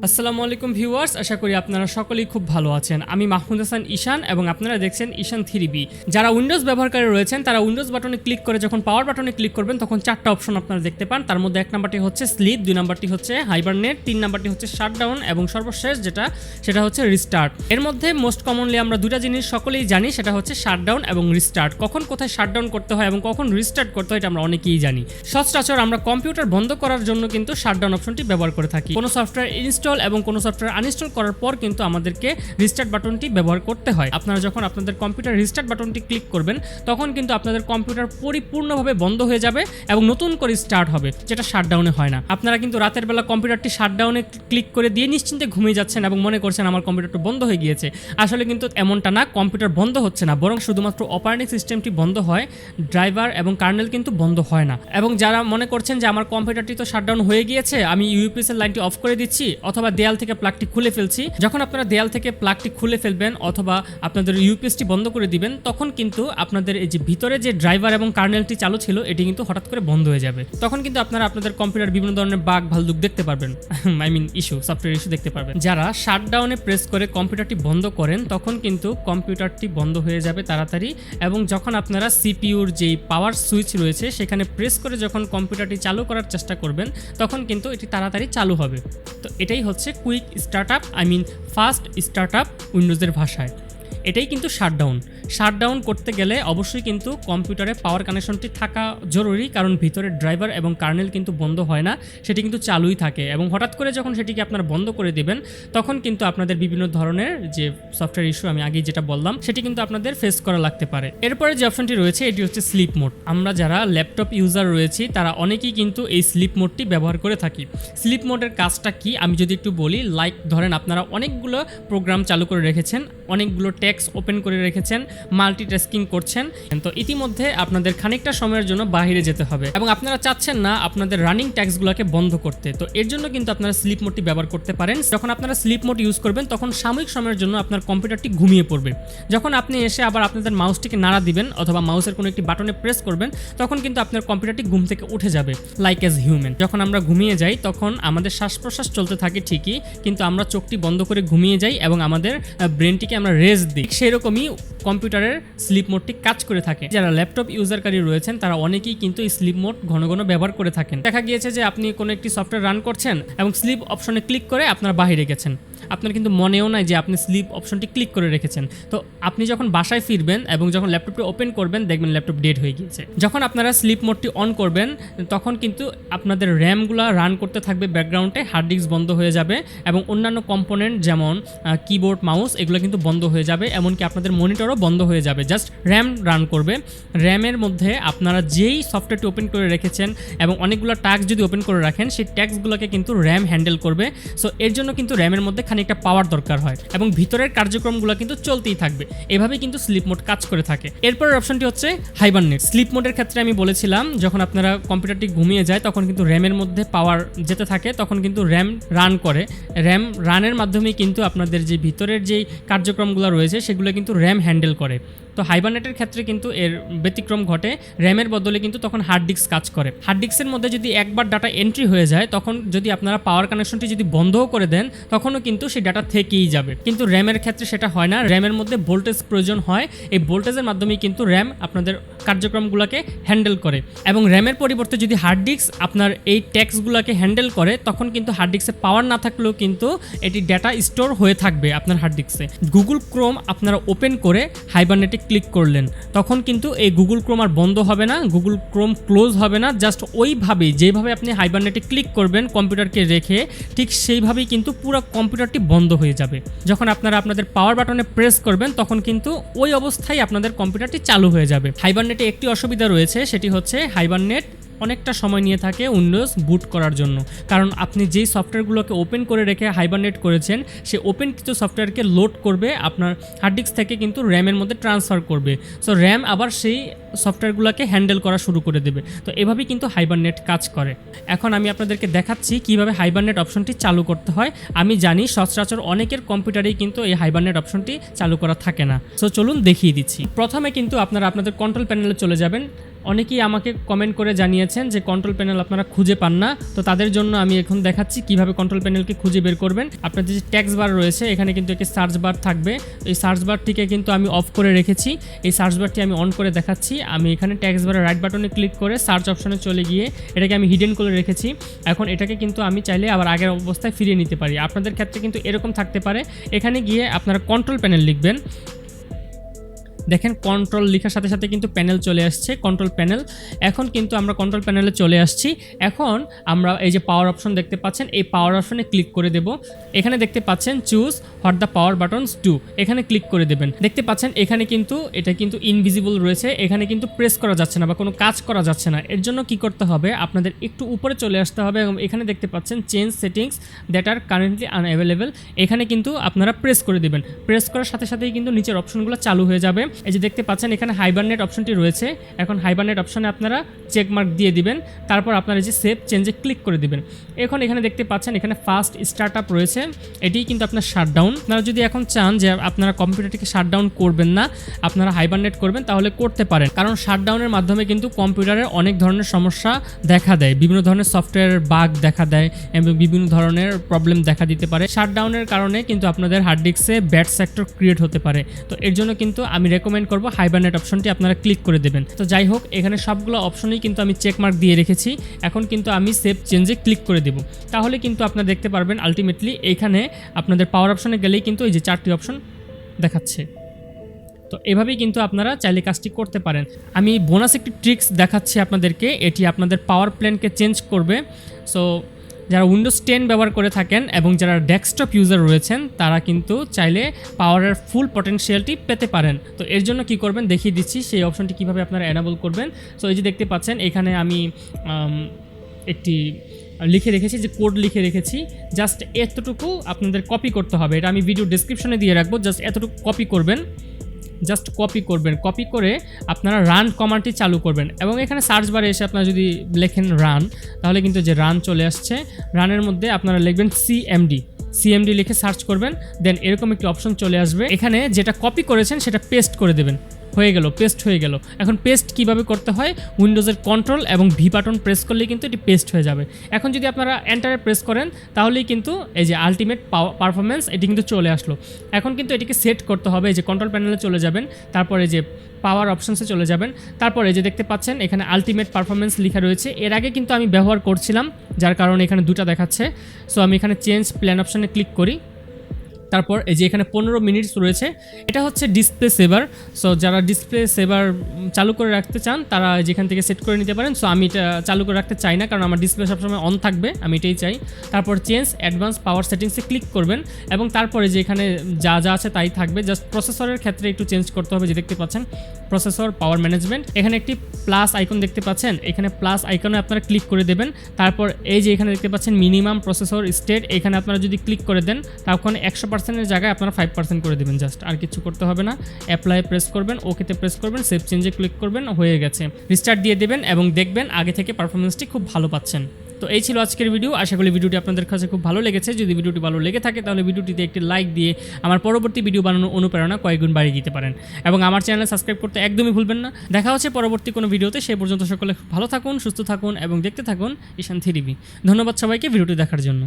আসসালামু আলাইকুম ভিউয়ার্স, আশা করি আপনারা সকলেই খুব ভালো আছেন। আমি মাহমুদ হাসান ঈশান এবং আপনারা দেখছেন Eashan3B। যারা উইন্ডোজ ব্যবহারকারী রয়েছেন তারা উইন্ডোজ বাটনে ক্লিক করে যখন পাওয়ার বাটনে ক্লিক করবেন তখন চারটা অপশন আপনারা দেখতে পান। তার মধ্যে এক নাম্বারটি হচ্ছে স্লিপ, দুই নাম্বারটি হচ্ছে হাইবারনেট, তিন নাম্বারটি হচ্ছে শাটডাউন এবং সর্বশেষ সেটা হচ্ছে রিস্টার্ট। এর মধ্যে মোস্ট কমনলি আমরা দুটা জিনিস সকলেই জানি, সেটা হচ্ছে শাটডাউন এবং রিস্টার্ট। কখন কোথায় শাটডাউন করতে হয় এবং কখন রিস্টার্ট করতে হয় এটা আমরা অনেকেই জানি। সচরাচর আমরা কম্পিউটার বন্ধ করার জন্য কিন্তু শাটডাউন অপশনটি ব্যবহার করে থাকি। কোনো সফটওয়্যার ইনস্টল এবং কোনো সফটওয়্যার আনইনস্টল করার পর কিন্তু আমাদেরকে রিস্টার্ট বাটনটি ব্যবহার করতে হয়। আপনারা যখন আপনাদের কম্পিউটার রিস্টার্ট বাটনটি ক্লিক করবেন তখন কিন্তু আপনাদের কম্পিউটার পরিপূর্ণভাবে বন্ধ হয়ে যাবে এবং নতুন করে স্টার্ট হবে, যেটা শাটডাউনে হয় না। আপনারা কিন্তু রাতের বেলা কম্পিউটারটি শাটডাউনে ক্লিক করে দিয়ে নিশ্চিন্তে ঘুমিয়ে যাচ্ছেন এবং মনে করছেন আমার কম্পিউটারটা বন্ধ হয়ে গিয়েছে। আসলে কিন্তু এমনটা না, কম্পিউটার বন্ধ হচ্ছে না, বরং শুধুমাত্র অপারেটিং সিস্টেমটি বন্ধ হয়, ড্রাইভার এবং কার্নেল কিন্তু বন্ধ হয় না। এবং যারা মনে করছেন যে আমার কম্পিউটারটি তো শাটডাউন হয়ে গিয়েছে, আমি ইউপিএস এর লাইনটি অফ করে দিচ্ছি অথবা দেয়াল থেকে প্লাগটি খুলে ফেলছি, যখন আপনারা দেয়াল থেকে প্লাগটি খুলে ফেলবেন অথবা আপনাদের ইউপিএসটি বন্ধ করে দিবেন তখন কিন্তু আপনাদের এই যে ভিতরে যে ড্রাইভার এবং কার্নেলটি চালু ছিল এটি কিন্তু হঠাৎ করে বন্ধ হয়ে যাবে। তখন কিন্তু আপনারা আপনাদের কম্পিউটার বিভিন্ন ধরনের বাগ ভালদুক দেখতে পারবেন, সফটওয়্যার ইস্যু দেখতে পারবেন। যারা শাটডাউনে প্রেস করে কম্পিউটারটি বন্ধ করেন তখন কিন্তু কম্পিউটারটি বন্ধ হয়ে যাবে তাড়াতাড়ি, এবং যখন আপনারা সিপিইউর যেই পাওয়ার সুইচ রয়েছে সেখানে প্রেস করে যখন কম্পিউটারটি চালু করার চেষ্টা করবেন তখন কিন্তু এটি তাড়াতাড়ি চালু হবে। তো এটাই হচ্ছে কুইক স্টার্টআপ, ফাস্ট স্টার্টআপ উইন্ডোজের ভাষায়। এটাই কিন্তু শাটডাউন করতে গেলে অবশ্যই কিন্তু কম্পিউটারে পাওয়ার কানেকশনটি থাকা জরুরি, কারণ ভিতরে ড্রাইভার এবং কার্নেল কিন্তু বন্ধ হয় না, সেটি কিন্তু চালুই থাকে। এবং হঠাৎ করে যখন সেটিকে আপনারা বন্ধ করে দেবেন তখন কিন্তু আপনাদের বিভিন্ন ধরনের যে সফটওয়্যার ইস্যু আমি আগেই যেটা বললাম সেটি কিন্তু আপনাদের ফেস করা লাগতে পারে। এরপরে যে অপশনটি রয়েছে এটি হচ্ছে স্লিপ মোড। আমরা যারা ল্যাপটপ ইউজার রয়েছি তারা অনেকেই কিন্তু এই স্লিপ মোডটি ব্যবহার করে থাকি। স্লিপ মোডের কাজটা কি আমি যদি একটু বলি, লাইক ধরেন আপনারা অনেকগুলো প্রোগ্রাম চালু করে রেখেছেন, অনেকগুলো ট্যাক্স ওপেন করে রেখেছেন, মাল্টিটাস্কিং করছেন, তো ইতিমধ্যে আপনাদের খানিকটা সময়ের জন্য বাইরে যেতে হবে এবং আপনারা চাচ্ছেন না আপনাদের রানিং ট্যাক্সগুলোকে বন্ধ করতে। তো এর জন্য কিন্তু আপনারা স্লিপ মোডটি ব্যবহার করতে পারেন। যখন আপনারা স্লিপ মোড ইউজ করবেন তখন সাময়িক সময়ের জন্য আপনার কম্পিউটারটি ঘুমিয়ে পড়বে। যখন আপনি এসে আবার আপনাদের মাউসটিকে নাড়া দিবেন অথবা মাউসের কোনো একটি বাটনে প্রেস করবেন তখন কিন্তু আপনার কম্পিউটারটি ঘুম থেকে উঠে যাবে, লাইক অ্যাজ হিউম্যান। যখন আমরা ঘুমিয়ে যাই তখন আমাদের শ্বাস প্রশ্বাস চলতে থাকে ঠিকই, কিন্তু আমরা চোখটি বন্ধ করে ঘুমিয়ে যাই এবং আমাদের ব্রেনটিকে আমরা রেস্ট দিই। সেরকমই কম্পিউটারের স্লিপ মোডটি কাজ করে থাকে। যারা ল্যাপটপ ইউজারকারী রয়েছেন তারা অনেকেই কিন্তু এই স্লিপ মোড ঘন ঘন ব্যবহার করে থাকেন। দেখা গিয়েছে যে আপনি কোনো একটি সফটওয়্যার রান করছেন এবং স্লিপ অপশনে ক্লিক করে আপনারা বাইরে গেছেন, আপনার কিন্তু মনেও নাই যে আপনি স্লিপ অপশনটি ক্লিক করে রেখেছেন। তো আপনি যখন বাসায় ফিরবেন এবং যখন ল্যাপটপটি ওপেন করবেন দেখবেন ল্যাপটপ ডেড হয়ে গিয়েছে। যখন আপনারা স্লিপ মোডটি অন করবেন তখন কিন্তু আপনাদের র্যামগুলো রান করতে থাকবে ব্যাকগ্রাউন্ডে, হার্ড ডিস্ক বন্ধ হয়ে যাবে এবং অন্যান্য কম্পোনেন্ট যেমন কিবোর্ড মাউস এগুলো কিন্তু বন্ধ হয়ে যাবে, এমনকি আপনাদের মনিটরও বন্ধ হয়ে যাবে। জাস্ট র্যাম রান করবে। র্যামের মধ্যে আপনারা যেই সফটওয়্যারটি ওপেন করে রেখেছেন এবং অনেকগুলো টাস্ক যদি ওপেন করে রাখেন সেই টাস্কগুলোকে কিন্তু র্যাম হ্যান্ডেল করবে। সো এর জন্য কিন্তু র্যামের মধ্যে খানিকটা পাওয়ার দরকার হয় এবং ভিতরের কার্যক্রমগুলো কিন্তু চলতেই থাকবে। এভাবেই কিন্তু স্লিপ মোড কাজ করে থাকে। এরপরের অপশনটি হচ্ছে হাইবারনেট। স্লিপ মোডের ক্ষেত্রে আমি বলেছিলাম যখন আপনারা কম্পিউটারটি ঘুমিয়ে যায় তখন কিন্তু র্যামের মধ্যে পাওয়ার যেতে থাকে, তখন কিন্তু র্যাম রান করে। র্যাম রানের মাধ্যমেই কিন্তু আপনাদের যে ভিতরের যেই কার্যক্রমগুলো রয়েছে সেগুলো কিন্তু র্যাম হ্যান্ডেল করে। তো হাইবারনেটের ক্ষেত্রে কিন্তু এর ব্যতিক্রম ঘটে, র্যামের বদলে কিন্তু তখন হার্ড ডিস্ক কাজ করে। হার্ড ডিস্কের মধ্যে যদি একবার ডাটা এন্ট্রি হয়ে যায় তখন যদি আপনারা পাওয়ার কানেকশনটি যদি বন্ধও করে দেন তখনও কিন্তু সেই ডাটা থেকেই যাবে, কিন্তু র্যামের ক্ষেত্রে সেটা হয় না। র্যামের মধ্যে ভোল্টেজ প্রয়োজন হয়, এই ভোল্টেজের মাধ্যমেই কিন্তু র্যাম আপনাদের কার্যক্রমগুলোকে হ্যান্ডেল করে। এবং র্যামের পরিবর্তে যদি হার্ড ডিস্ক আপনার এই ট্যাক্সগুলোকে হ্যান্ডেল করে তখন কিন্তু হার্ড ডিস্কে পাওয়ার না থাকলেও কিন্তু এটি ডাটা স্টোর হয়ে থাকবে আপনার হার্ড ডিস্কে। গুগল ক্রোম আপনারা ওপেন করে হাইবারনেটে ক্লিক করলেন তখন কিন্তু এই গুগল ক্রোম আর বন্ধ হবে না, গুগল ক্রোম ক্লোজ হবে না, জাস্ট ওইভাবেই যেভাবে আপনি হাইবারনেটে ক্লিক করবেন কম্পিউটারকে রেখে ঠিক সেইভাবেই কিন্তু পুরো কম্পিউটারটি বন্ধ হয়ে যাবে। যখন আপনারা আপনাদের পাওয়ার বাটনে প্রেস করবেন তখন কিন্তু ওই অবস্থায় আপনাদের কম্পিউটারটি চালু হয়ে যাবে। হাইবারনেটে একটি অসুবিধা রয়েছে, সেটি হচ্ছে হাইবারনেট অনেকটা সময় নিয়ে থাকে উইন্ডোজ বুট করার জন্য, কারণ আপনি যেই সফটওয়্যারগুলোকে ওপেন করে রেখে হাইবারনেট করেছেন সেই ওপেন কিছু সফটওয়্যারকে লোড করবে আপনার হার্ড ডিস্ক থেকে কিন্তু র্যামের মধ্যে ট্রান্সফার করবে। সো র্যাম আবার সেই সফটওয়্যারগুলোকে হ্যান্ডেল করা শুরু করে দেবে। তো এভাবেই কিন্তু হাইবারনেট কাজ করে। এখন আমি আপনাদেরকে দেখাচ্ছি কিভাবে হাইবারনেট অপশনটি চালু করতে হয়। আমি জানি সচরাচর অনেকের কম্পিউটারেই কিন্তু এই হাইবারনেট অপশনটি চালু করা থাকে না। সো চলুন দেখিয়ে দিচ্ছি। প্রথমে কিন্তু আপনারা আপনাদের কন্ট্রোল প্যানেলে চলে যাবেন। অনেকেই আমাকে কমেন্ট করে জানিয়েছেন যে কন্ট্রোল প্যানেল আপনারা খুঁজে পান না, তো তাদের জন্য আমি এখন দেখাচ্ছি কিভাবে কন্ট্রোল প্যানেলকে খুঁজে বের করবেন। আপনাদের যে টেক্সট বার রয়েছে এখানে কিন্তু একটি সার্চ বার থাকবে। এই সার্চ বারটিকে কিন্তু আমি অফ করে রেখেছি। এই সার্চ বারটি আমি অন করে দেখাচ্ছি। আমি এখানে টেক্সট বারের রাইট বাটনে ক্লিক করে সার্চ অপশনে চলে গিয়ে এটাকে আমি হিডেন করে রেখেছি। এখন এটাকে কিন্তু আমি চাইলে আবার আগের অবস্থায় ফিরিয়ে নিতে পারি। আপনাদের ক্ষেত্রে কিন্তু এরকম থাকতে পারে। এখানে গিয়ে আপনারা কন্ট্রোল প্যানেল লিখবেন। দেখেন কন্ট্রোল লেখার সাথে সাথে কিন্তু প্যানেল চলে আসছে, কন্ট্রোল প্যানেল। এখন কিন্তু আমরা কন্ট্রোল প্যানেলে চলে আসছি। এখন আমরা এই যে পাওয়ার অপশন দেখতে পাচ্ছেন, এই পাওয়ার অপশনে ক্লিক করে দেব। এখানে দেখতে পাচ্ছেন choose what the power buttons do, এখানে ক্লিক করে দেবেন। দেখতে পাচ্ছেন এখানে কিন্তু এটা কিন্তু ইনভিজিবল রয়েছে, এখানে কিন্তু প্রেস করা যাচ্ছে না বা কোনো কাজ করা যাচ্ছে না। এর জন্য কি করতে হবে, আপনাদের একটু উপরে চলে আসতে হবে এবং এখানে দেখতে পাচ্ছেন change settings that are currently unavailable, এখানে কিন্তু আপনারা প্রেস করে দেবেন। প্রেস করার সাথে সাথেই কিন্তু নিচের অপশনগুলো চালু হয়ে যাবে। এই যে দেখতে পাচ্ছেন এখানে হাইবারনেট অপশনটি রয়েছে। এখন হাইবারনেট অপশনে আপনারা চেক মার্ক দিয়ে দিবেন, তারপর আপনারা এই যে সেভ চেঞ্জে ক্লিক করে দিবেন। এখন এখানে দেখতে পাচ্ছেন এখানে ফার্স্ট স্টার্ট আপ রয়েছে, এটি কিন্তু আপনার শাটডাউন। আপনারা যদি এখন চান যে আপনারা কম্পিউটারটিকে শাটডাউন করবেন না, আপনারা হাইবারনেট করবেন, তাহলে করতে পারেন। কারণ শাটডাউনের মাধ্যমে কিন্তু কম্পিউটারের অনেক ধরনের সমস্যা দেখা দেয়, বিভিন্ন ধরনের সফটওয়্যার বাগ দেখা দেয় এবং বিভিন্ন ধরনের প্রবলেম দেখা দিতে পারে। শাটডাউনের কারণে কিন্তু আপনাদের হার্ড ডিস্কে ব্যাড সেক্টর ক্রিয়েট হতে পারে। তো এর জন্য কিন্তু আমি রেকমেন্ড করব হাইবারনেট অপশনটি আপনারা ক্লিক করে দেবেন। তো যাই হোক, এখানে সবগুলো অপশনই কিন্তু আমি চেক মার্ক দিয়ে রেখেছি। এখন কিন্তু আমি সেভ চেঞ্জে ক্লিক করে দেব, তাহলে কিন্তু আপনারা দেখতে পারবেন আলটিমেটলি এখানে আপনাদের পাওয়ার অপশনে গেলেই কিন্তু এই যে 4টি অপশন দেখাচ্ছে। তো এভাবেই কিন্তু আপনারা চাইলে কাজটি করতে পারেন। আমি বোনাস একটি ট্রিক্স দেখাচ্ছি আপনাদেরকে, এটি আপনাদের পাওয়ার প্ল্যানকে চেঞ্জ করবে। সো যারা উইন্ডোজ 10 ব্যবহার করে থাকেন এবং যারা ডেস্কটপ ইউজার রয়েছেন তারা কিন্তু চাইলে পাওয়ারের ফুল পটেনশিয়ালটি পেতে পারেন। তো এর জন্য কি করবেন দেখিয়ে দিচ্ছি, সেই অপশনটি কিভাবে আপনারা এনাবল করবেন। সো এই যে দেখতে পাচ্ছেন এখানে আমি একটি লিখে রেখেছি, যে কোড লিখে রেখেছি। জাস্ট এতটুকু আপনাদের কপি করতে হবে, এটা আমি ভিডিও ডেসক্রিপশনে দিয়ে রাখবো। জাস্ট এতটুকু কপি করবেন, জাস্ট কপি করবেন। কপি করে আপনারা রান কমান্ডটি চালু করবেন এবং এখানে সার্চ বারে এসে আপনারা যদি লেখেন রান, তাহলে কিন্তু যে রান চলে আসছে। রানের মধ্যে আপনারা লিখবেন সিএমডি লিখে সার্চ করবেন, দেন এরকম একটি অপশন চলে আসবে। এখানে যেটা কপি করেছেন সেটা পেস্ট করে দেবেন। হয়ে গেল, পেস্ট হয়ে গেল। এখন পেস্ট কিভাবে করতে হয়, উইন্ডোজের কন্ট্রোল এবং ভি বাটন প্রেস করলেই কিন্তু এটি পেস্ট হয়ে যাবে। এখন যদি আপনারা এন্টারে প্রেস করেন তাহলেই কিন্তু এই যে আলটিমেট পারফরমেন্স এটি কিন্তু চলে আসলো। এখন কিন্তু এটিকে সেট করতে হবে। এই যে কন্ট্রোল প্যানেলে চলে যাবেন, তারপরে যে পাওয়ার অপশনসে চলে যাবেন, তারপরে যে দেখতে পাচ্ছেন এখানে আলটিমেট পারফরমেন্স লেখা রয়েছে। এর আগে কিন্তু আমি ব্যবহার করছিলাম, যার কারণে এখানে দুটো দেখাচ্ছে। সো আমি এখানে চেঞ্জ প্ল্যান অপশনে ক্লিক করি। তারপর এই যে এখানে 15 মিনিটস রয়েছে, এটা হচ্ছে ডিসপ্লে সেভার। সো যারা ডিসপ্লে সেভার চালু করে রাখতে চান তারা যেখান থেকে সেট করে নিতে পারেন। সো আমি এটা চালু করে রাখতে চাই না, কারণ আমার ডিসপ্লে সবসময় অন থাকবে, আমি এটাই চাই। তারপর চেঞ্জ অ্যাডভান্স পাওয়ার সেটিংসে ক্লিক করবেন এবং তারপরে যে এখানে যা যা আছে তাই থাকবে। জাস্ট প্রসেসরের ক্ষেত্রে একটু চেঞ্জ করতে হবে। যে দেখতে পাচ্ছেন প্রসেসর পাওয়ার ম্যানেজমেন্ট, এখানে একটি প্লাস আইকন দেখতে পাচ্ছেন, এখানে প্লাস আইকনে আপনারা ক্লিক করে দেবেন। তারপর এই যে এখানে দেখতে পাচ্ছেন মিনিমাম প্রসেসর স্টেট, এখানে আপনারা যদি ক্লিক করে দেন তখন 100%-এর জায়গায় আপনারা 5% করে দেবেন। জাস্ট আর কিছু করতে হবে না। অ্যাপ্লাই প্রেস করবেন, ওকেতে প্রেস করবেন, সেভ চেঞ্জে ক্লিক করবেন, হয়ে গেছে। রিস্টার্ট দিয়ে দেবেন এবং দেখবেন আগে থেকে পারফরমেন্সটি খুব ভালো পাচ্ছেন। তো এই ছিল আজকের ভিডিও। আশা করি ভিডিওটি আপনাদের কাছে খুব ভালো লেগেছে। যদি ভিডিওটি ভালো লেগে থাকে তাহলে ভিডিওটিতে একটি লাইক দিয়ে আমার পরবর্তী ভিডিও বানানোর অনুপ্রেরণা কয়েকগুণ বাড়িয়ে দিতে পারেন এবং আমার চ্যানেল সাবস্ক্রাইব করতে একদমই ভুলবেন না। দেখা হচ্ছে পরবর্তী কোনো ভিডিওতে। সেই পর্যন্ত সকলে ভালো থাকুন, সুস্থ থাকুন এবং দেখতে থাকুন Eashan3B। ধন্যবাদ সবাইকে ভিডিওটি দেখার জন্য।